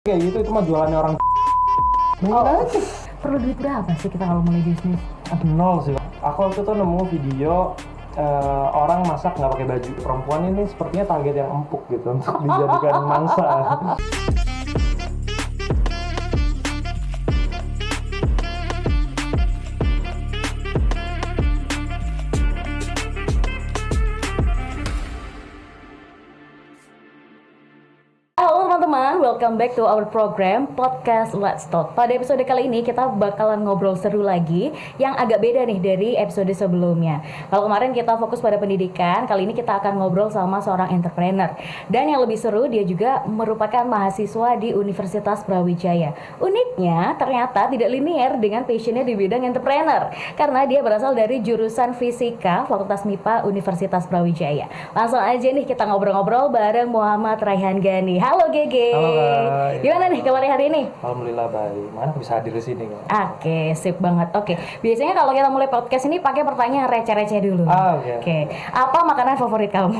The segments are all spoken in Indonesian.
Kayak gitu itu mah jualannya orang. Perlu duit berapa sih kita kalau mulai bisnis? Nol sih. Aku waktu itu nemu video orang masak nggak pakai baju. Perempuan ini sepertinya target yang empuk gitu untuk dijadikan mangsa. Halo teman-teman, welcome back to our program Podcast Let's Talk. Pada episode kali ini kita bakalan ngobrol seru lagi yang agak beda nih dari episode sebelumnya. Kalau kemarin kita fokus pada pendidikan, kali ini kita akan ngobrol sama seorang entrepreneur. Dan yang lebih seru, dia juga merupakan mahasiswa di Universitas Brawijaya. Uniknya, ternyata tidak linear dengan passionnya di bidang entrepreneur. Karena dia berasal dari jurusan Fisika, Fakultas MIPA Universitas Brawijaya. Langsung aja nih kita ngobrol-ngobrol bareng Muhammad Raihan Gani. Halo Gege. Halo Kak. Gimana nih kabarnya hari ini? Alhamdulillah baik. Mana aku bisa hadir di sini Kak? Oke, sip banget. Oke, biasanya kalau kita mulai podcast ini pakai pertanyaan receh-receh dulu. Oke. Apa makanan favorit kamu?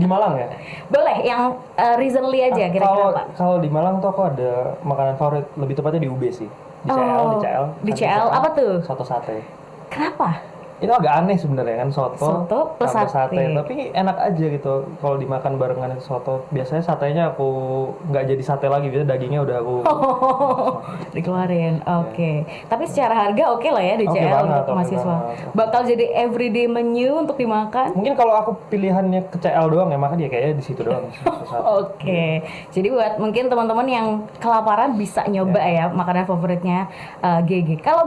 Di Malang ya? Boleh, yang recently aja kira-kira apa? Kalau di Malang tuh aku ada makanan favorit, lebih tepatnya di UB sih. Di CL. Di CL apa tuh? Soto sate. Kenapa? Itu agak aneh sebenarnya kan soto plus tambah sate. tapi enak aja gitu kalau dimakan barengan itu soto. Biasanya satenya aku nggak jadi sate lagi, biasanya dagingnya udah aku Dikeluarin. Oke. Tapi secara harga oke lah ya di Oke CL banget, untuk oke mahasiswa. banget. Bakal jadi everyday menu untuk dimakan. mungkin kalau aku pilihannya ke CL doang ya makan ya kayaknya di situ doang. Oke, jadi buat mungkin teman-teman yang kelaparan bisa nyoba ya makanan favoritnya GG. Kalau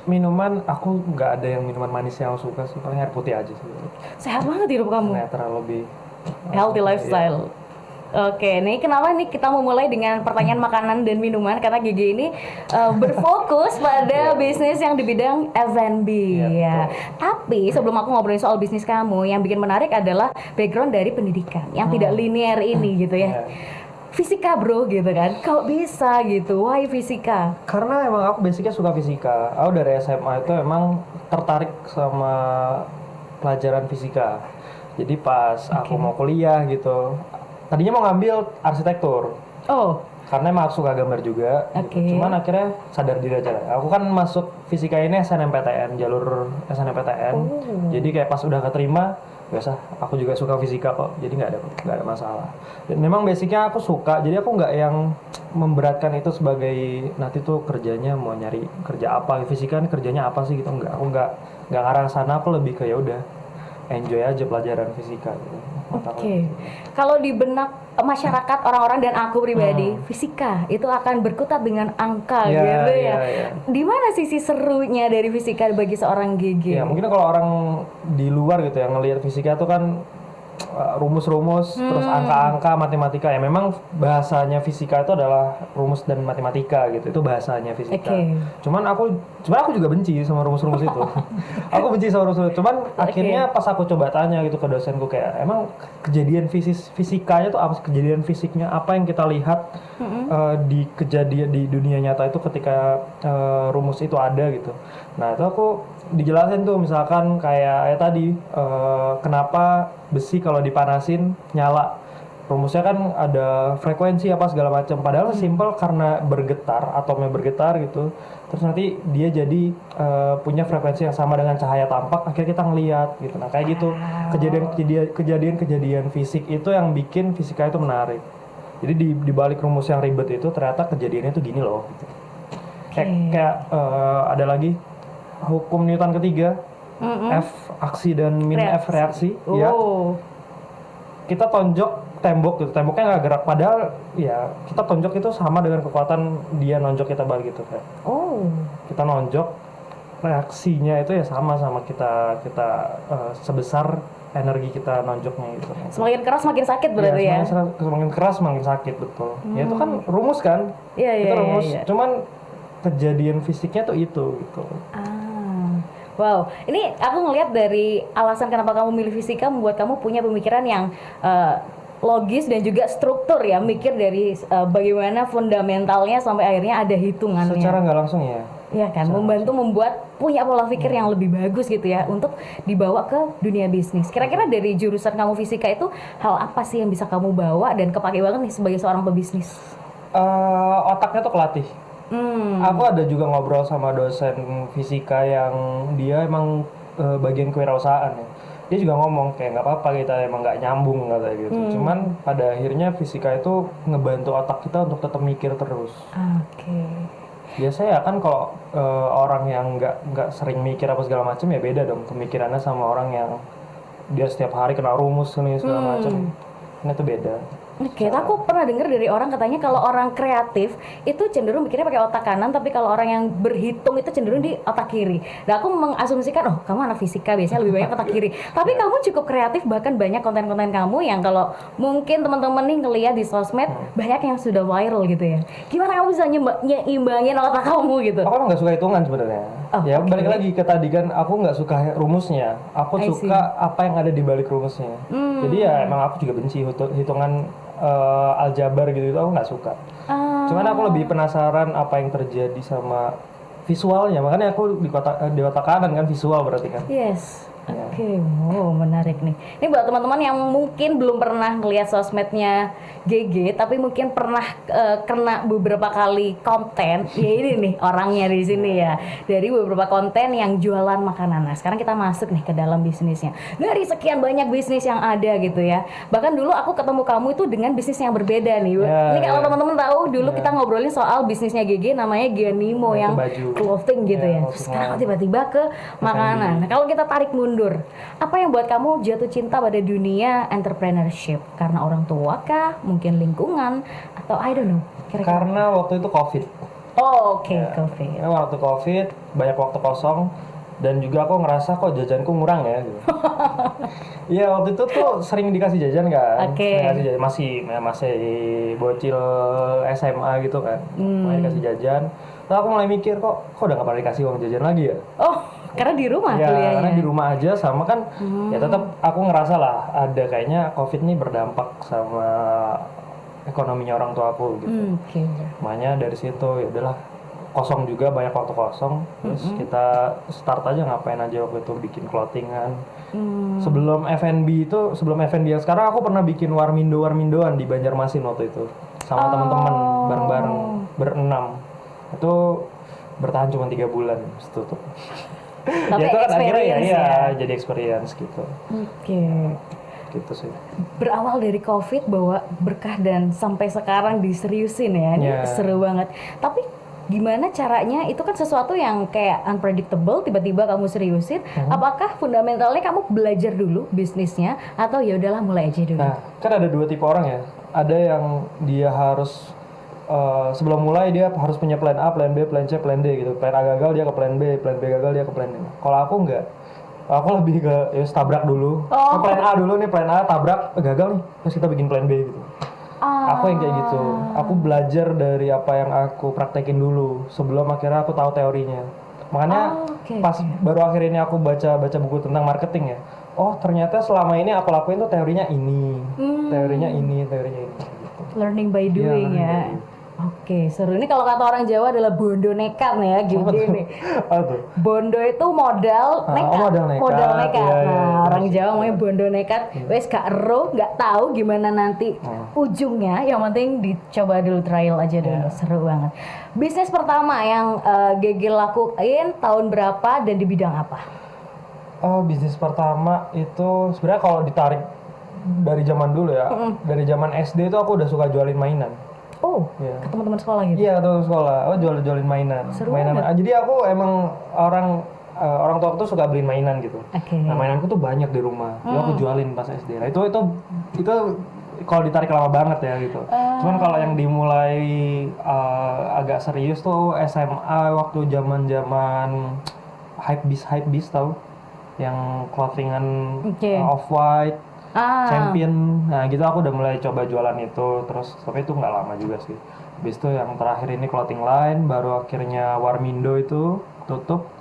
Minuman aku nggak ada yang minuman manis yang aku suka sih, paling air putih aja sih. sehat banget hidup kamu. Netral lebih Healthy lifestyle. Oke, nih kenapa nih kita mau mulai dengan pertanyaan makanan dan minuman karena GG ini berfokus pada bisnis yang di bidang F&B ya. Tapi sebelum aku ngobrolin soal bisnis kamu, yang bikin menarik adalah background dari pendidikan yang tidak linear ini gitu ya. Fisika bro gitu kan, kok bisa gitu, why fisika? Karena emang aku basicnya suka fisika. Aku dari SMA itu emang tertarik sama pelajaran fisika. Jadi pas aku mau kuliah gitu, tadinya mau ngambil arsitektur. Oh, Karena emang aku suka gambar juga. Oke. Gitu. Cuman akhirnya sadar diri aja lah. Aku kan masuk fisika ini SNMPTN, jalur SNMPTN. Jadi kayak pas udah keterima, biasa aku juga suka fisika kok. Jadi nggak ada masalah. Dan memang basicnya aku suka. Jadi aku nggak yang memberatkan itu sebagai nanti tuh kerjanya mau nyari kerja apa. Fisika kan kerjanya apa sih gitu. Aku nggak ngarah sana. Aku lebih ke ya udah enjoy aja pelajaran fisika gitu. Oke. Kalau di benak masyarakat orang-orang dan aku pribadi, fisika itu akan berkutat dengan angka Iya, gitu ya. iya. Di mana sisi serunya dari fisika bagi seorang GG? Ya mungkin kalau orang di luar gitu ya ngelihat fisika tuh kan rumus-rumus terus angka-angka matematika ya, memang bahasanya fisika itu adalah rumus dan matematika gitu, itu bahasanya fisika. Oke. Cuman aku juga benci sama rumus-rumus itu. Aku benci sama rumus-rumus. Cuman akhirnya pas aku coba tanya gitu ke dosenku kayak emang kejadian fisikanya tuh apa sih, kejadian fisiknya apa yang kita lihat di kejadian di dunia nyata itu ketika rumus itu ada gitu. Nah itu aku dijelasin tuh misalkan kayak tadi kenapa besi kalau dipanasin nyala, rumusnya kan ada frekuensi apa segala macam, padahal simple karena bergetar, atomnya bergetar gitu, terus nanti dia jadi punya frekuensi yang sama dengan cahaya tampak, akhirnya kita ngelihat gitu. Nah kayak gitu kejadian fisik itu yang bikin fisika itu menarik. Jadi di balik rumus yang ribet itu ternyata kejadiannya tuh gini loh gitu. Kayak ada lagi hukum Newton ketiga, F aksi dan min F reaksi. Ya, kita tonjok tembok gitu, temboknya nggak gerak, padahal ya kita tonjok itu sama dengan kekuatan dia nonjok kita balik gitu kan. Kita nonjok, reaksinya itu ya sama kita sebesar energi kita nonjoknya gitu. Semakin keras semakin sakit berarti ya? Semakin keras semakin sakit, betul. Ya itu kan rumus kan? Iya. Itu rumus. Cuman kejadian fisiknya tuh itu gitu. Wow, ini aku ngelihat dari alasan kenapa kamu milih fisika membuat kamu punya pemikiran yang logis dan juga struktur ya, mikir dari bagaimana fundamentalnya sampai akhirnya ada hitungannya. Secara nggak langsung ya. Iya kan, membantu membuat punya pola pikir yang lebih bagus gitu ya untuk dibawa ke dunia bisnis. Kira-kira dari jurusan kamu fisika itu hal apa sih yang bisa kamu bawa dan kepake banget nih sebagai seorang pebisnis? Otaknya tuh kelatih. Aku ada juga ngobrol sama dosen fisika yang dia emang bagian kewirausahaan ya. Dia juga ngomong kayak nggak apa-apa kita emang nggak nyambung katanya gitu. Cuman pada akhirnya fisika itu ngebantu otak kita untuk tetap mikir terus. Oke. Biasanya kan kalau orang yang nggak sering mikir apa segala macam ya beda dong pemikirannya sama orang yang dia setiap hari kena rumus nih segala macam. Ini tuh beda. Oke, aku pernah dengar dari orang katanya kalau orang kreatif itu cenderung mikirnya pakai otak kanan, tapi kalau orang yang berhitung itu cenderung di otak kiri. Dan aku mengasumsikan, oh kamu anak fisika biasanya lebih banyak otak kiri. Tapi kamu cukup kreatif, bahkan banyak konten-konten kamu yang kalau mungkin teman-teman nih ngeliat di sosmed banyak yang sudah viral gitu ya. Gimana kamu bisa nyimbangin otak kamu gitu? Aku emang nggak suka hitungan sebenarnya. Oh, Ya oke. balik lagi ke tadi kan, aku nggak suka rumusnya. Aku I see. suka apa yang ada di balik rumusnya. Jadi ya emang aku juga benci hitungan aljabar gitu, aku nggak suka. Cuman aku lebih penasaran apa yang terjadi sama visualnya. Makanya aku di otak kanan kan, visual berarti kan. Yes. Oke, wow, menarik nih. Ini buat teman-teman yang mungkin belum pernah ngelihat sosmednya GG, tapi mungkin pernah kena beberapa kali konten. Ya ini nih orangnya di sini ya. Dari beberapa konten yang jualan makanan. Nah, sekarang kita masuk nih ke dalam bisnisnya. Dari sekian banyak bisnis yang ada gitu ya. Bahkan dulu aku ketemu kamu itu dengan bisnis yang berbeda nih. Ya, Ini kalau ya. teman-teman tahu, dulu kita ngobrolin soal bisnisnya GG namanya Gianimo Itu yang baju. clothing gitu Ya, ya. Terus sekarang tiba-tiba ke makanan. Nah, kalau kita tarik mundur, apa yang buat kamu jatuh cinta pada dunia entrepreneurship? Karena orang tua kah? Mungkin lingkungan? Atau I don't know, kira-kira? Karena waktu itu COVID. Oh, oke, Ya. COVID. Ya, waktu COVID banyak waktu kosong dan juga aku ngerasa kok jajanku ngurang ya gitu. Iya, waktu itu tuh sering dikasih jajan kan. Oke. Sering dikasih jajan, masih bocil SMA gitu kan. Mulai dikasih jajan. Terus aku mulai mikir kok udah gak pernah dikasih uang jajan lagi ya. Oh, karena di rumah Ya, kuliahnya. karena di rumah aja sama kan. Ya tetap aku ngerasa lah ada kayaknya COVID nih berdampak sama ekonominya orang tua aku gitu. Oke. Makanya dari situ ya udahlah, kosong juga, banyak waktu kosong, terus kita start aja ngapain aja waktu itu, bikin clothingan. Sebelum F&B yang sekarang, aku pernah bikin warmindoan di Banjarmasin waktu itu sama teman-teman bareng-bareng berenam. Itu bertahan cuma 3 bulan terus tutup. Tapi Ya itu kan akhirnya experience ya ya. jadi experience gitu. Oke. Gitu sih. Berawal dari COVID bawa berkah dan sampai sekarang diseriusin ya. Ini Ya. seru banget. Tapi gimana caranya? Itu kan sesuatu yang kayak unpredictable, tiba-tiba kamu seriusin. Apakah fundamentalnya kamu belajar dulu bisnisnya atau ya udahlah mulai aja dulu? Nah, kan ada 2 tipe orang ya. Ada yang dia harus sebelum mulai dia harus punya plan A, plan B, plan C, plan D gitu. Plan A gagal dia ke plan B gagal dia ke plan D. Kalau aku enggak. Aku lebih ke ya tabrak dulu. Oh. Plan A dulu nih, plan A tabrak, gagal nih. Terus kita bikin plan B gitu. Aku yang kayak gitu. Aku belajar dari apa yang aku praktekin dulu sebelum akhirnya aku tahu teorinya. Makanya Oke. pas baru akhir ini aku baca buku tentang marketing ya. Oh, ternyata selama ini aku lakuin tuh teorinya ini. Teorinya ini gitu. Learning by doing learning ya. by doing. Oke, seru. Ini kalau kata orang Jawa adalah bondo nekat nih ya, gini. Apa tuh? Bondo itu modal nekat. modal nekat. Modal nekat. Iya, iya, Nah, iya. orang Jawa ngomongnya bondo nekat. Wes gak ero, gak tahu gimana nanti ujungnya. Yang penting dicoba dulu, trial aja dulu. Seru banget. Bisnis pertama yang Gegil lakuin tahun berapa dan di bidang apa? Oh, bisnis pertama itu sebenarnya kalau ditarik dari zaman dulu ya, dari zaman SD itu aku udah suka jualin mainan. Oh, Iya. ke teman-teman sekolah gitu. Iya, waktu sekolah. Aku jualin mainan. Seru mainan. banget. Jadi aku emang orang tua aku tuh suka beliin mainan gitu. Oke. Nah, mainanku tuh banyak di rumah. Jadi aku jualin pas SD. Nah, itu kalau ditarik lama banget ya gitu. Cuman kalau yang dimulai agak serius tuh SMA waktu zaman-zaman hypebeast tahu? Yang clothingan Oke. Off-White, Ah. Champion. Nah, gitu aku udah mulai coba jualan itu terus, tapi itu nggak lama juga sih. Habis itu yang terakhir ini clothing line, baru akhirnya Warmindo itu tutup.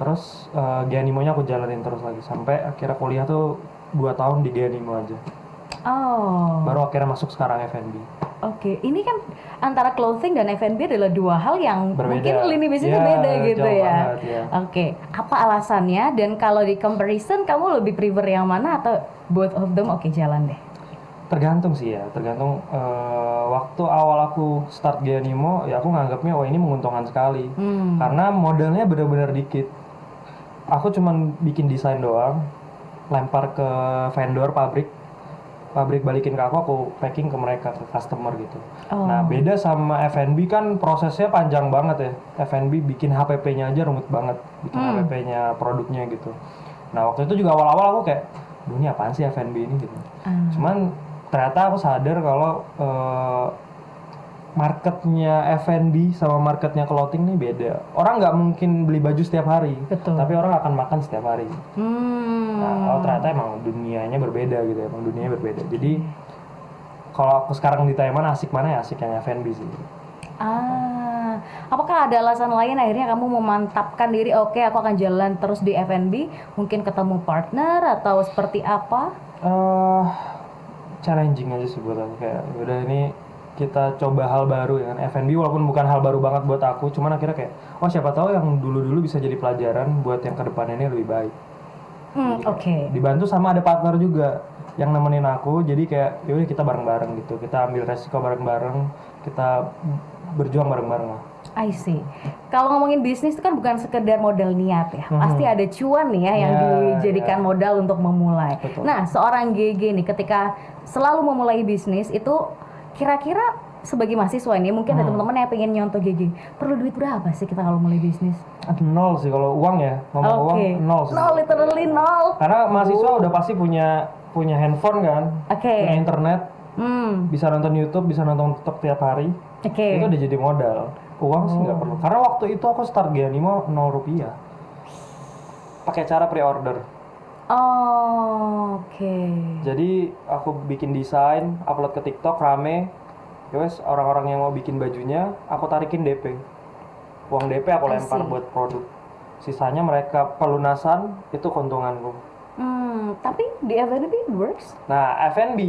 Terus Gianimo-nya aku jalanin terus lagi sampai akhirnya kuliah tuh 2 tahun di Gianimo aja. Oh. Baru akhirnya masuk sekarang F&B. Oke, ini kan antara clothing dan F&B adalah 2 hal yang Berbeda. mungkin lini bisnisnya Ya, beda gitu jauh ya. banget, ya. Oke, apa alasannya dan kalau di comparison kamu lebih prefer yang mana atau both of them oke jalan deh? Tergantung sih ya, tergantung waktu awal aku start Geonimo ya aku nganggapnya wah ini menguntungkan sekali. Karena modalnya benar-benar dikit. Aku cuman bikin desain doang, lempar ke vendor pabrik balikin ke aku packing ke mereka ke customer gitu. Nah, beda sama F&B kan prosesnya panjang banget ya. F&B bikin HPP-nya aja rumit banget, bikin HPP-nya produknya gitu. Nah, waktu itu juga awal-awal aku kayak, duh ini apaan sih F&B ini gitu. Cuman ternyata aku sadar kalau marketnya F&B sama marketnya clothing nih beda. Orang nggak mungkin beli baju setiap hari, Betul. tapi orang akan makan setiap hari. Nah, ternyata emang dunianya berbeda gitu, emang dunianya berbeda. Jadi kalau aku sekarang ditanya mana asik mana ya asik yang F&B sih. Apakah ada alasan lain akhirnya kamu memantapkan diri, oke aku akan jalan terus di F&B, mungkin ketemu partner atau seperti apa? Challenging aja sih buat aku kayak udah ini kita coba hal baru ya kan F&B walaupun bukan hal baru banget buat aku cuman akhirnya kayak oh siapa tahu yang dulu-dulu bisa jadi pelajaran buat yang kedepannya ini lebih baik. Oke. Dibantu sama ada partner juga yang nemenin aku jadi kayak yaudah kita bareng-bareng gitu kita ambil resiko bareng-bareng kita berjuang bareng-bareng lah. I see. Kalau ngomongin bisnis itu kan bukan sekedar modal niat ya. Pasti ada cuan nih ya yang dijadikan modal untuk memulai. Betul. Nah, seorang GG nih ketika selalu memulai bisnis itu kira-kira sebagai mahasiswa ini mungkin ada teman-teman yang pengen nyontoh GG. Perlu duit berapa sih kita kalau mulai bisnis? Nol sih kalau uang ya ngomong uang nol sih. Nol, literally nol. Karena mahasiswa udah pasti punya handphone kan, punya internet, bisa nonton YouTube, bisa nonton TikTok tiap hari. Itu udah jadi modal. Uang sih nggak perlu. Karena waktu itu aku start Geonimo 0 rupiah. Pakai cara pre-order. Jadi aku bikin desain, upload ke TikTok rame. Yowes orang-orang yang mau bikin bajunya, aku tarikin DP. Uang DP aku lempar buat produk. Sisanya mereka pelunasan, itu keuntunganku. Tapi di F&B it works? Nah, F&B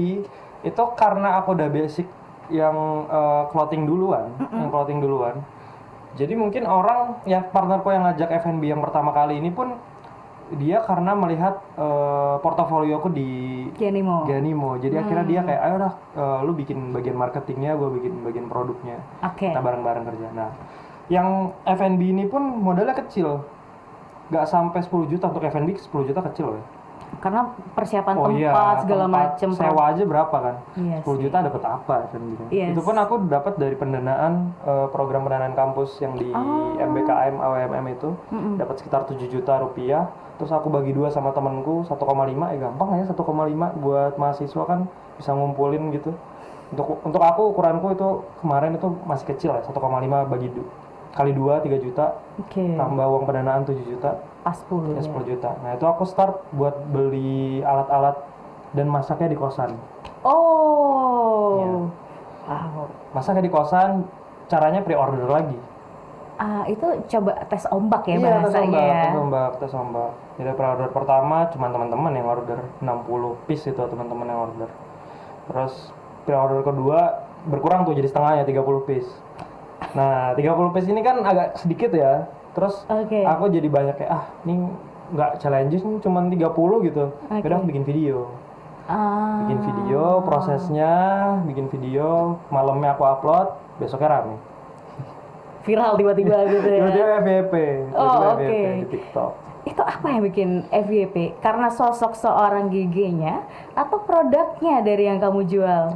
itu karena aku udah basic yang clothing duluan, Jadi mungkin orang yang partnerku yang ngajak F&B yang pertama kali ini pun dia karena melihat portofolioku di Geonimo. Jadi akhirnya dia kayak ayo dah lu bikin bagian marketingnya, gue bikin bagian produknya. Kita bareng-bareng kerja. Nah, yang F&B ini pun modalnya kecil. Gak sampai 10 juta untuk F&B, 10 juta kecil loh. Karena persiapan tempat segala macam sewa aja berapa kan? 10 juta dapat apa F&B? Itu pun aku dapat dari pendanaan program pendanaan kampus yang di MBKM AWMM itu dapat sekitar 7 juta rupiah. Terus aku bagi dua sama temenku 1,5 gampang ya 1,5 buat mahasiswa kan bisa ngumpulin gitu. Untuk aku ukuranku itu kemarin itu masih kecil ya 1,5 bagi kali 2 3 juta. Tambah uang pendanaan 7 juta. Pas 10 ya 10 juta. Nah, itu aku start buat beli alat-alat dan masaknya di kosan. Masaknya di kosan, caranya pre-order lagi. Itu coba tes ombak ya bahasanya ya. Tes ombak. Jadi pre-order pertama cuma teman-teman yang order 60 piece itu teman-teman yang order. Terus pre-order kedua berkurang tuh jadi setengahnya 30 piece. Nah, 30 piece ini kan agak sedikit ya. Terus aku jadi banyak kayak ini nggak challenges nih cuma 30 gitu. Udah aku bikin video. Bikin video, prosesnya, bikin video, malamnya aku upload, besoknya rame. Viral tiba-tiba gitu ya. Tiba-tiba FYP di TikTok. Itu apa yang bikin FYP? Karena sosok seorang GG-nya atau produknya dari yang kamu jual?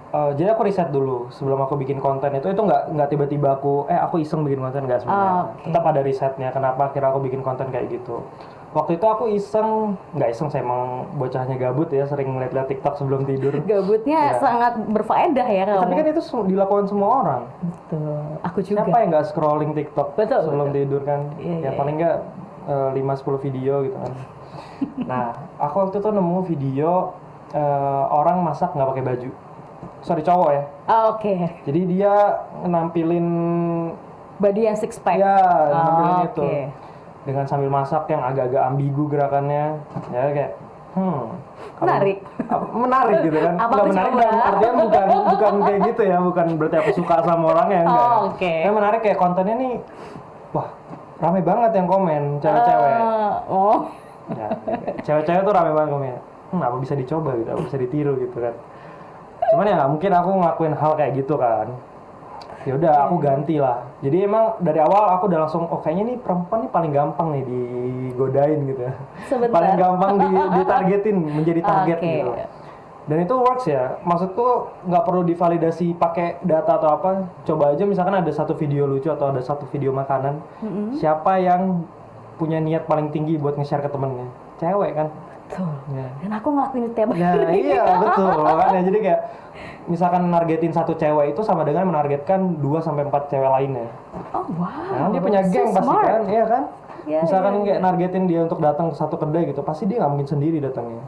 Jadi aku riset dulu sebelum aku bikin konten itu nggak tiba-tiba aku iseng bikin konten nggak sebenarnya. Tetap ada risetnya kenapa akhirnya aku bikin konten kayak gitu. Waktu itu aku nggak iseng saya emang bocahnya gabut ya sering ngeliat-liat TikTok sebelum tidur. Gabutnya sangat berfaedah ya kamu. Tapi kan itu dilakukan semua orang. Betul. Aku juga. Siapa yang nggak scrolling TikTok sebelum tidur kan? Paling nggak 5-10 video gitu kan. Nah, aku waktu itu nemu video orang masak nggak pakai baju. Sorry cowok ya. Jadi dia nampilin body yang six pack. Ya, nampilin itu. Dengan sambil masak yang agak-agak ambigu gerakannya. Ya kayak menarik gitu kan. Apa menarik dalam artian bukan kayak gitu ya, bukan berarti aku suka sama orangnya enggak. Ya menarik kayak kontennya nih. Wah, rame banget yang komen cewek-cewek. Ya, cewek-cewek tuh rame banget komen. Apa bisa dicoba gitu, apa bisa ditiru gitu kan. Cuman ya nggak mungkin aku ngelakuin hal kayak gitu kan. Ya udah aku ganti lah. Jadi emang dari awal aku udah langsung kayaknya nih perempuan nih paling gampang nih digodain gitu ya. Sebentar. Paling gampang ditargetin menjadi target Oke. gitu. Dan itu works ya. Maksudku nggak perlu divalidasi pakai data atau apa. Coba aja misalkan ada satu video lucu atau ada satu video makanan. Siapa yang punya niat paling tinggi buat nge-share ke temennya? Cewek kan? Betul. Ya. Dan aku ngelakuin itu tiap hari. Nah iya betul makanya jadi kayak misalkan nargetin satu cewek itu sama dengan menargetkan 2-4 cewek lainnya. Oh wow. Nah, dia punya So geng pasti smart. kan, iya kan? Iya, Misalkan iya, kayak nargetin dia untuk datang ke satu kedai gitu, pasti dia nggak mungkin sendiri datangnya.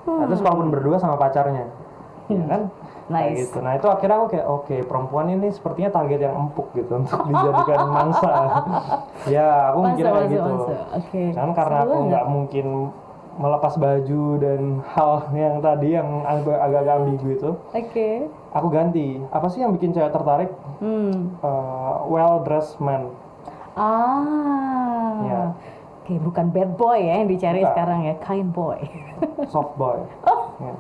Nah, terus kalaupun berdua sama pacarnya, ya kan? Kayak Nice. gitu. Nah itu akhirnya aku kayak oke, perempuan ini sepertinya target yang empuk gitu untuk dijadikan mangsa. Ya aku mikirnya kayak gitu. Oke. Kan karena Seru aku banget. nggak mungkin melepas baju dan hal yang tadi yang agak-agak ambigu itu, Oke. aku ganti. Apa sih yang bikin cewek tertarik? Well dressed man. Ah. Ya. Oke, bukan bad boy ya yang dicari Bukan. sekarang ya, kind boy. Soft boy. Ya.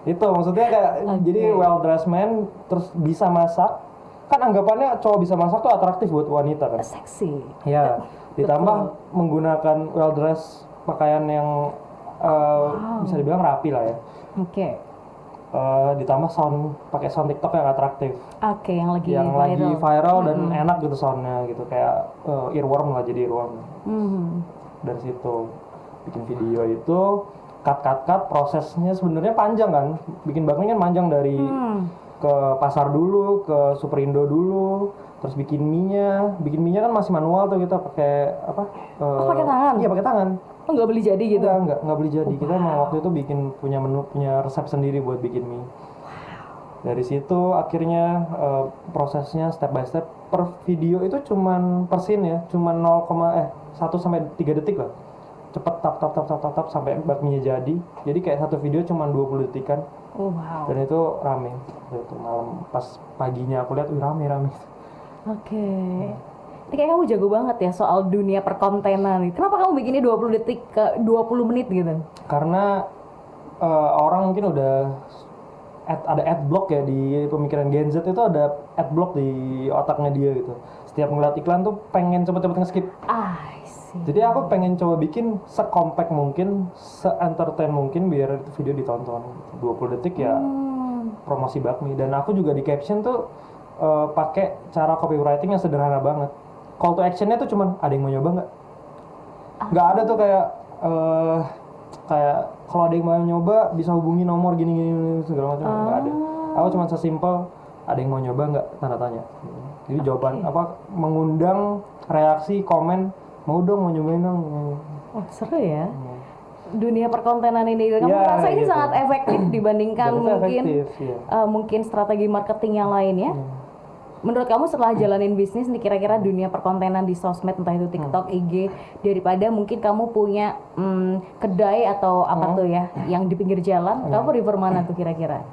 Itu maksudnya kayak jadi well dressed man terus bisa masak. Kan anggapannya cowok bisa masak tuh atraktif buat wanita kan. Seksi. Ya. Ditambah menggunakan well dressed pakaian yang bisa dibilang rapi lah ya. Oke. Ditambah pakai sound TikTok yang atraktif. Oke, yang lagi Lagi viral. viral dan enak gitu soundnya gitu kayak earworm lah jadi earworm. Mhm. Dari situ bikin video itu cut prosesnya sebenarnya panjang kan, bikin bakmi kan panjang dari ke pasar dulu, ke Superindo dulu, terus bikin mie-nya kan masih manual tuh kita pakai apa? pakai tangan? Iya pakai tangan. Oh, nggak beli jadi gitu? Enggak beli jadi. Kita emang waktu itu punya resep sendiri buat bikin mie. Dari situ akhirnya prosesnya step by step per video itu cuman per scene ya, cuman 1 sampai 3 detik lah. Cepet tap sampai bakminya jadi. Jadi kayak satu video cuman 20 detikan. Oh, wow. Dan itu rame. Itu malam pas paginya aku lihat rame. Oke. Ini kayak kamu jago banget ya soal dunia perkontenan. Kenapa kamu bikinnya 20 detik ke 20 menit gitu? Karena orang mungkin udah ada ad block ya di pemikiran Gen Z itu ada ad block di otaknya dia gitu. Setiap ngeliat iklan tuh pengen cepet-cepet nge-skip. I see. Jadi aku pengen coba bikin se-compact mungkin, se-entertain mungkin biar itu video ditonton. 20 detik ya promosi bakmi. Dan aku juga di caption tuh pakai cara copywriting yang sederhana banget. Call to actionnya tuh cuman ada yang mau nyoba nggak? Nggak ada tuh kayak kalau ada yang mau nyoba bisa hubungi nomor gini segala macam nggak ada. Aku cuma sesimpel ada yang mau nyoba nggak tanda tanya. Jadi jawaban apa mengundang reaksi komen mau nyobain dong. Oh, seru ya. Dunia perkontenan ini kamu Ya, merasa ini gitu. sangat efektif dibandingkan Dan itu mungkin efektif, iya. mungkin strategi marketing yang lainnya. Menurut kamu setelah jalanin bisnis nih kira-kira dunia perkontenan di sosmed entah itu TikTok, IG daripada mungkin kamu punya kedai atau apa tuh ya yang di pinggir jalan, kamu prefer mana tuh kira-kira?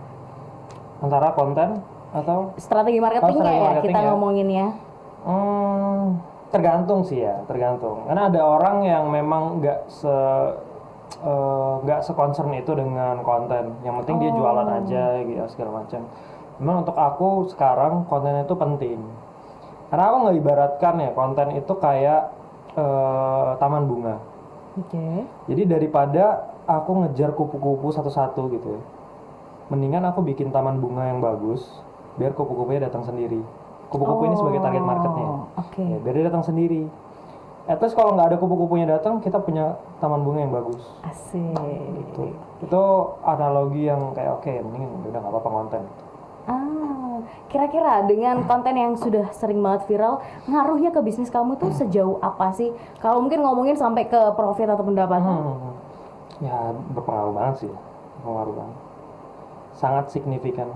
Antara konten atau Strategi marketingnya strategi ya marketing kita ya. ngomonginnya. Tergantung sih ya, tergantung. Karena ada orang yang memang nggak se-concern itu dengan konten. Yang penting dia jualan aja gitu segala macam. Memang untuk aku sekarang konten itu penting. Karena aku nggak ibaratkan ya konten itu kayak taman bunga. Oke. Jadi daripada aku ngejar kupu-kupu satu-satu gitu ya. Mendingan aku bikin taman bunga yang bagus biar kupu-kupunya datang sendiri. Kupu-kupu ini sebagai target marketnya. Oke. Ya, biar dia datang sendiri. At least kalau nggak ada kupu-kupunya datang, kita punya taman bunga yang bagus. Asik. Itu analogi yang kayak oke, mending udah nggak apa-apa konten. Kira-kira dengan konten yang sudah sering banget viral, ngaruhnya ke bisnis kamu tuh sejauh apa sih? Kalau mungkin ngomongin sampai ke profit atau pendapatan? Ya berpengaruh banget sih, berpengaruh banget. Sangat signifikan.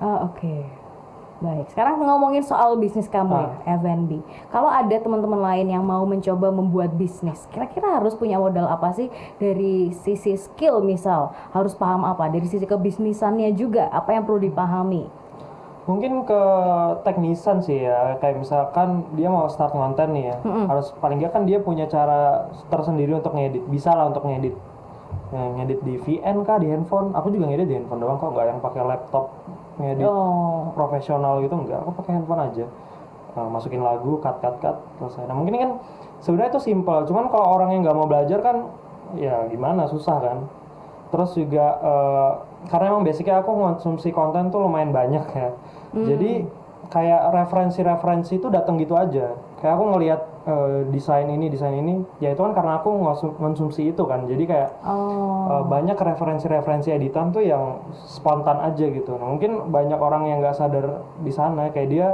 Oke. Baik, sekarang ngomongin soal bisnis kamu ya, F&B. Kalau ada teman-teman lain yang mau mencoba membuat bisnis, kira-kira harus punya modal apa sih? Dari sisi skill misal, harus paham apa? Dari sisi kebisnisannya juga, apa yang perlu dipahami? Mungkin ke teknisan sih ya, kayak misalkan dia mau start konten nih ya, harus paling nggak kan dia punya cara tersendiri untuk ngedit, bisa lah untuk ngedit. ngedit di VN kah di handphone. Aku juga ngedit di handphone doang kok, nggak yang pakai laptop ngedit profesional gitu, enggak. Aku pakai handphone aja. Masukin lagu, cut selesai. Nah mungkin kan sebenarnya itu simple, cuman kalau orang yang nggak mau belajar kan ya gimana, susah kan. Terus juga karena emang basicnya aku konsumsi konten tuh lumayan banyak ya, jadi kayak referensi itu datang gitu aja. Kayak aku ngelihat desain ini, ya itu kan karena aku konsumsi itu kan, jadi kayak banyak referensi editan tuh yang spontan aja gitu. Nah mungkin banyak orang yang nggak sadar di sana, kayak dia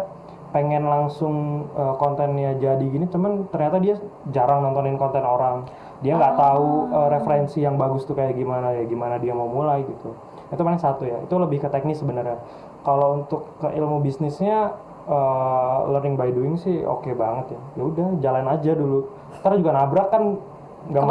pengen langsung kontennya jadi gini, cuman ternyata dia jarang nontonin konten orang, dia nggak tahu referensi yang bagus tuh kayak gimana, ya gimana dia mau mulai gitu. Itu paling satu ya, itu lebih ke teknis sebenarnya. Kalau untuk ke ilmu bisnisnya, learning by doing sih oke banget ya. Ya udah jalan aja dulu, ntar juga nabrak kan, nggak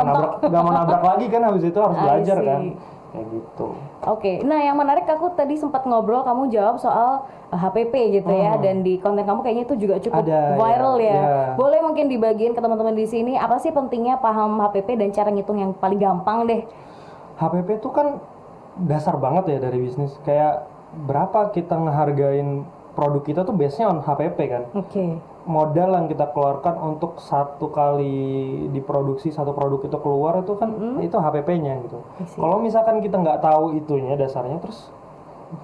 mau nabrak lagi kan, habis itu harus belajar kan, kayak gitu. Oke, nah yang menarik aku tadi sempat ngobrol, kamu jawab soal HPP gitu ya, dan di konten kamu kayaknya itu juga cukup viral ya. Boleh mungkin dibagiin ke teman-teman di sini, apa sih pentingnya paham HPP dan cara ngitung yang paling gampang deh? HPP itu kan dasar banget ya dari bisnis. Kayak berapa kita ngehargain produk kita tuh base-nya on HPP kan. Modal yang kita keluarkan untuk satu kali diproduksi satu produk itu keluar itu kan itu HPP-nya gitu. Kalau misalkan kita nggak tahu itunya dasarnya, terus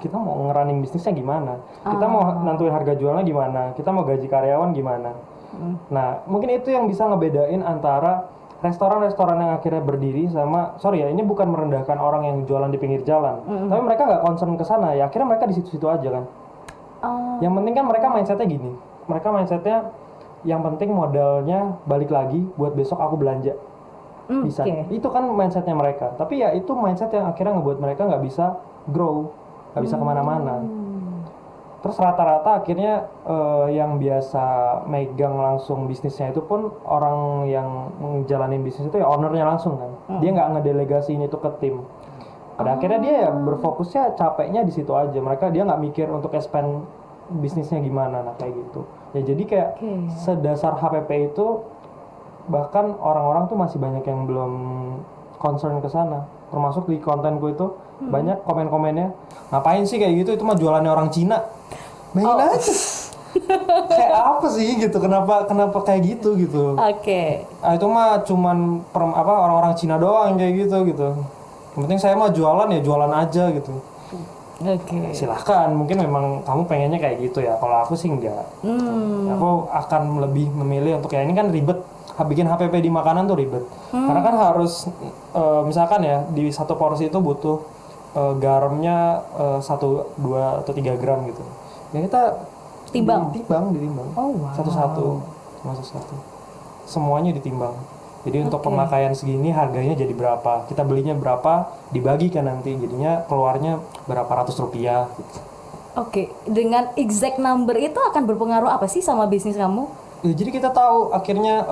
kita mau ngerunning bisnisnya gimana? Kita mau nentuin harga jualnya gimana? Kita mau gaji karyawan gimana? Nah, mungkin itu yang bisa ngebedain antara restoran-restoran yang akhirnya berdiri sama, sorry ya, ini bukan merendahkan orang yang jualan di pinggir jalan, tapi mereka nggak concern ke sana, ya akhirnya mereka di situ-situ aja kan. Yang penting kan mereka mindsetnya gini, yang penting modalnya balik lagi buat besok aku belanja. Bisa. Itu kan mindsetnya mereka, tapi ya itu mindset yang akhirnya ngebuat mereka nggak bisa grow, nggak bisa kemana-mana. Terus rata-rata akhirnya yang biasa megang langsung bisnisnya itu pun orang yang menjalanin bisnis itu ya ownernya langsung kan. Dia nggak ngedelegasiin itu ke tim. Pada akhirnya dia ya berfokusnya, capeknya di situ aja. Dia nggak mikir untuk expand bisnisnya gimana, nah kayak gitu. Ya jadi kayak sedasar HPP itu, bahkan orang-orang tuh masih banyak yang belum concern ke sana. Termasuk di kontenku itu banyak komen-komennya, ngapain sih kayak gitu, itu mah jualannya orang Cina. Bayangin aja. Kayak apa sih gitu, kenapa kayak gitu. Itu mah cuman orang-orang Cina doang kayak gitu. Yang penting saya mah jualan ya jualan aja gitu. Silahkan, mungkin memang kamu pengennya kayak gitu ya. Kalau aku sih enggak. Aku akan lebih memilih untuk, ya ini kan ribet, bikin HPP di makanan tuh ribet. Karena kan harus misalkan ya di satu porsi itu butuh garamnya 1, 2 atau 3 gram gitu. Ya kita ditimbang. Satu-satu. Semuanya ditimbang. Jadi untuk pemakaian segini harganya jadi berapa, kita belinya berapa, dibagi kan nanti, jadinya keluarnya berapa ratus rupiah gitu. Dengan exact number itu akan berpengaruh apa sih sama bisnis kamu? Ya, jadi kita tahu akhirnya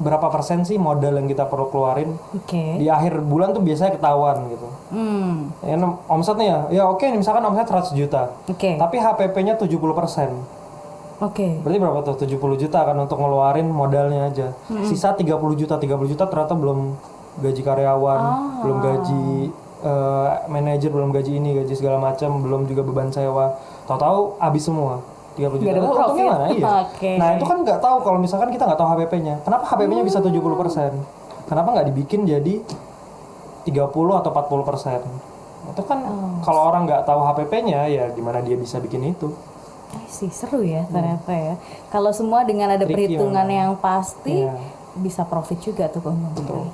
berapa persen sih modal yang kita perlu keluarin. Di akhir bulan tuh biasanya ketahuan gitu. Ya, omsetnya ya oke, misalkan omset 100 juta. Tapi HPP-nya 70%. Berarti berapa tuh? 70 juta kan untuk ngeluarin modalnya aja. Sisa 30 juta ternyata belum gaji karyawan, belum gaji manajer, belum gaji ini, gaji segala macam, belum juga beban sewa. Tahu-tahu habis semua. 30 juta. Untungnya mana? Iya. Nah, itu kan nggak tahu kalau misalkan kita nggak tahu HPP-nya. Kenapa HPP-nya bisa 70%? Kenapa nggak dibikin jadi 30 atau 40%? Itu kan kalau orang nggak tahu HPP-nya, ya gimana dia bisa bikin itu? Seru ya ternyata ya. Kalau semua dengan ada perhitungan yang pasti, bisa profit juga tuh keuntungan.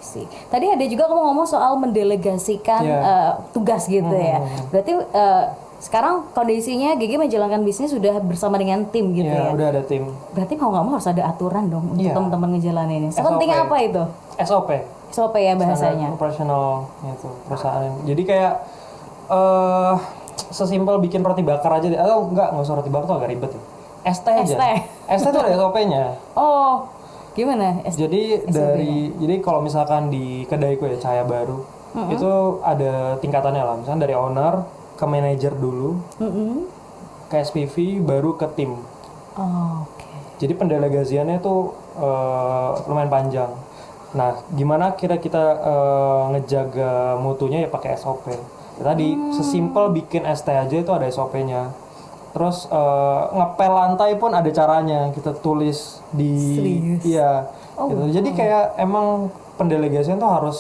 Tadi ada juga kamu ngomong soal mendelegasikan tugas gitu ya. Berarti sekarang kondisinya Gigi menjalankan bisnis sudah bersama dengan tim gitu ya? Udah ada tim. Berarti mau nggak mau harus ada aturan dong untuk teman-teman ngejalanin ini. Sepenting apa itu? SOP ya bahasanya. Operational itu perusahaan. Jadi kayak sesimpel bikin roti bakar aja deh. Atau nggak usah roti bakar tuh agak ribet ya. ST aja. ST tuh ada SOP-nya. Gimana? Jadi kalau misalkan di kedaiku ya, Cahaya Baru, itu ada tingkatannya lah. Misalnya dari owner ke manajer dulu, ke SPV, baru ke tim. Jadi pendelegasiannya tuh lumayan panjang. Nah, gimana kira kita ngejaga mutunya ya pakai SOP. Ya, tadi sesimpel bikin ST aja itu ada SOP-nya. Terus ngepel lantai pun ada caranya. Kita tulis di Serius? iya. Oh, gitu. Jadi kayak emang pendelegasian tuh harus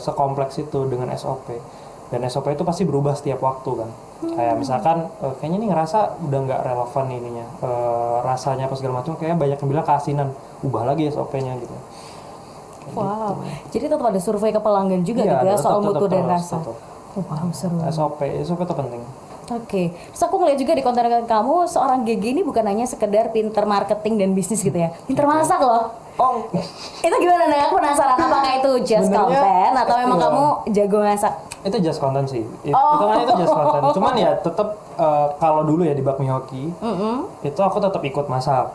sekompleks itu dengan SOP. Dan SOP itu pasti berubah setiap waktu kan. Kayak misalkan kayaknya ini ngerasa udah nggak relevan ininya. Rasanya apa segala macam kayak banyak yang bilang keasinan. Ubah lagi SOP-nya gitu. Wow. Jadi tetap ada survei ke pelanggan juga Iya, gitu ya tetap- soal tetap mutu dan terus, rasa. tetap. Wow, seru. SOP itu penting. Oke, terus aku ngeliat juga di konten kamu seorang GG ini bukan hanya sekedar pinter marketing dan bisnis gitu ya, pinter masak loh. Oh, Itu gimana nih? Aku penasaran apakah itu just Sebenarnya, konten atau memang iya. kamu jago masak? itu just content sih. Oh. Itu just content. Cuman ya tetap kalau dulu ya di Bakmi Hoki, itu aku tetap ikut masak.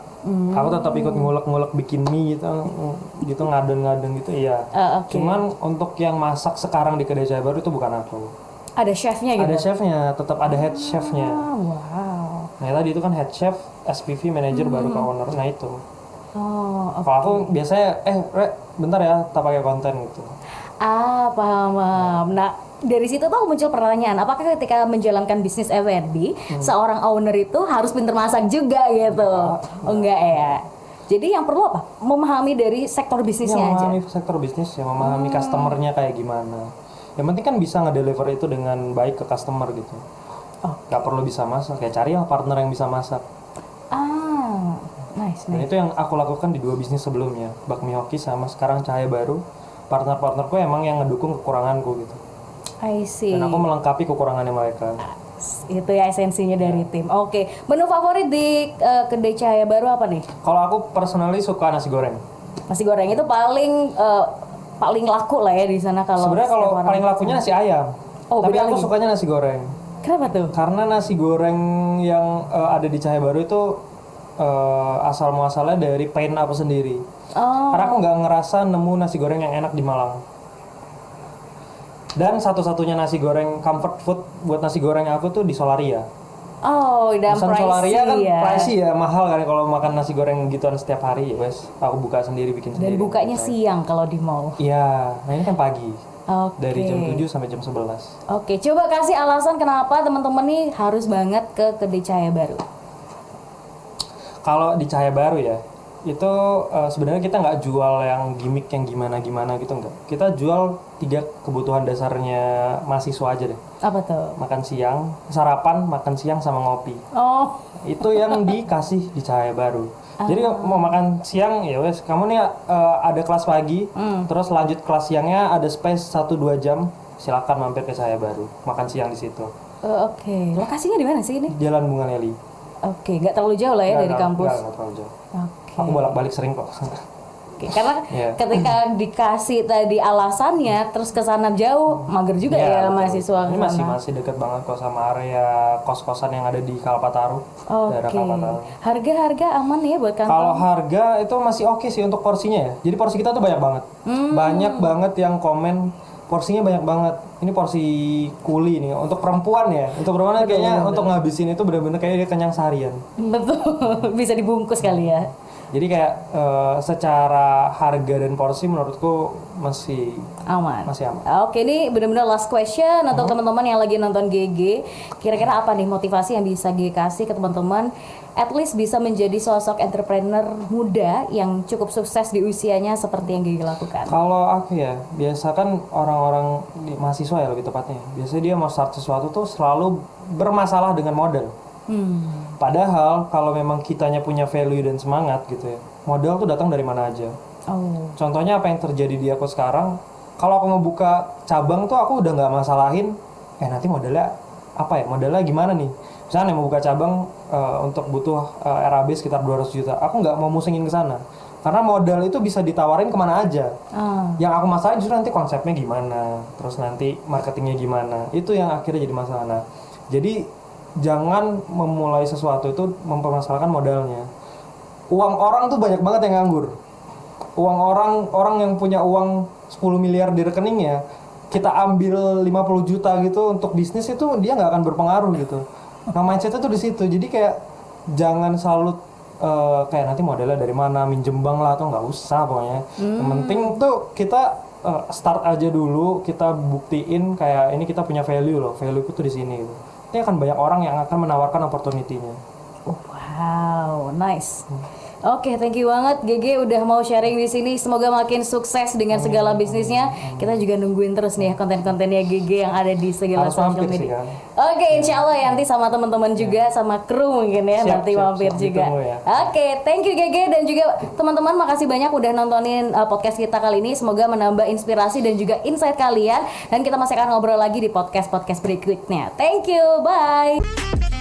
Aku tetap ikut ngulek-ngulek bikin mie gitu ngadon-ngadon gitu iya. Oke. Cuman untuk yang masak sekarang di kedai Cahaya Baru itu bukan aku. Ada chefnya gitu? Ada chefnya, tetap ada head chefnya. Ah, wow. Nah tadi itu kan head chef, SPV, manager baru ke owner. Nah itu. Oh, oke. Kalau aku biasanya, Re, bentar ya, tak pakai konten gitu. Ah, paham, paham. Nah, dari situ tuh muncul pertanyaan, apakah ketika menjalankan bisnis F&B, seorang owner itu harus pinter masak juga gitu? Oh, enggak ya? Jadi yang perlu apa? Memahami dari sektor bisnisnya aja? Memahami sektor bisnis ya, memahami customernya kayak gimana. Yang penting kan bisa ngedeliver itu dengan baik ke customer gitu. Oh. Gak perlu bisa masak, kayak cari lah partner yang bisa masak. Ah, nice, Dan nice. itu yang aku lakukan di 2 bisnis sebelumnya, Bakmi Hoki sama sekarang Cahaya Baru. Partner-partnerku emang yang ngedukung kekuranganku gitu. I see. Dan aku melengkapi kekurangannya mereka. Itu ya esensinya dari tim. Oke, menu favorit di kedai Cahaya Baru apa nih? Kalau aku personally suka nasi goreng. Nasi goreng itu paling laku lah ya di sana kalau Sebenarnya kalau setiap orang. paling lakunya nasi ayam. Oh, Tapi beda aku lagi. sukanya nasi goreng. Kenapa tuh? Karena nasi goreng yang ada di Cahaya Baru itu asal muasalnya dari pain aku sendiri. Oh, Karena aku nggak ngerasa nemu nasi goreng yang enak di Malang. Dan satu-satunya nasi goreng comfort food buat nasi goreng aku tuh di Solaria. oh, dan Pesan pricey Solaria kan ya. pricey ya, mahal kan kalau makan nasi goreng gituan setiap hari. Ya wes, aku buka sendiri, bikin Dan sendiri. bukanya siang kalau di mall. Iya, nah ini kan pagi. Oke. Dari jam 7 sampai jam 11. Oke, coba kasih alasan kenapa teman-teman nih harus banget ke kedai Cahaya Baru. Kalau di Cahaya Baru ya, itu sebenarnya kita nggak jual yang gimmick yang gimana-gimana gitu enggak. Kita jual 3 kebutuhan dasarnya mahasiswa aja deh. Apa tuh? Makan siang, sarapan, makan siang sama ngopi. Oh, Itu yang dikasih di Cahaya Baru. Jadi mau makan siang ya wes, kamu nih ada kelas pagi, terus lanjut kelas siangnya ada space 1-2 jam, silakan mampir ke Cahaya Baru, makan siang di situ. oke. Lokasinya di mana sih ini? Jalan Bunga Leli. Oke, nggak terlalu jauh lah ya dari kampus. Nggak terlalu jauh. Oke. Aku bolak-balik sering kok. Oke, karena Iya. ketika dikasih tadi alasannya, terus ke sana jauh, mager juga Iya, ya betul. mahasiswa Ini ke sana. masih deket banget kok sama area kos-kosan yang ada di Kalpataru, daerah Oke. Kalpataru. Harga-harga aman ya buat Kalau kantong? harga itu masih oke sih untuk porsinya ya. Jadi porsi kita tuh banyak banget. Banyak banget yang komen porsinya banyak banget. Ini porsi kuli nih untuk perempuan ya. Untuk perempuan kayaknya untuk ngabisin itu bener-bener kayak dia kenyang seharian. Betul, bisa dibungkus kali ya. Jadi kayak secara harga dan porsi menurutku masih Aman. aman. Oke, ini benar-benar last question untuk teman-teman yang lagi nonton GG. Kira-kira apa nih motivasi yang bisa GG kasih ke teman-teman? At least bisa menjadi sosok entrepreneur muda yang cukup sukses di usianya seperti yang GG lakukan. Kalau aku ya, biasa kan orang-orang di mahasiswa ya lebih tepatnya. Biasanya dia mau start sesuatu tuh selalu bermasalah dengan modal. Padahal kalau memang kitanya punya value dan semangat gitu ya, modal tuh datang dari mana aja. Oh, Contohnya apa yang terjadi di aku sekarang, kalau aku ngebuka cabang tuh aku udah nggak masalahin, nanti modalnya apa ya, modalnya gimana nih. Misalnya mau buka cabang untuk butuh RAB sekitar 200 juta, aku nggak mau musingin ke sana. Karena modal itu bisa ditawarin kemana aja. Yang aku masalahin justru nanti konsepnya gimana, terus nanti marketingnya gimana, itu yang akhirnya jadi masalah. Nah, jadi jangan memulai sesuatu itu mempermasalahkan modalnya. Uang orang tuh banyak banget yang nganggur. Uang orang yang punya uang 10 miliar di rekeningnya, kita ambil 50 juta gitu untuk bisnis itu dia nggak akan berpengaruh gitu. Nah mindsetnya tuh di situ. Jadi kayak jangan selalu kayak nanti modelnya dari mana, minjem bank lah atau nggak usah pokoknya. Yang penting tuh kita start aja dulu, kita buktiin kayak ini kita punya value loh, value tuh di sini gitu. Ini akan banyak orang yang akan menawarkan opportunity-nya. Wow, nice. Oke, thank you banget GG udah mau sharing di sini. Semoga makin sukses dengan segala bisnisnya. Kita juga nungguin terus nih ya konten-kontennya GG yang ada di segala Harus social mampir sih, media. kan? Oke, insya Allah ya nanti sama teman-teman juga, sama kru mungkin ya Siap, nanti siap, mampir siap. juga. Ditunggu ya. Oke, thank you GG dan juga teman-teman makasih banyak udah nontonin podcast kita kali ini. Semoga menambah inspirasi dan juga insight kalian. Dan kita masih akan ngobrol lagi di podcast berikutnya. Thank you, bye.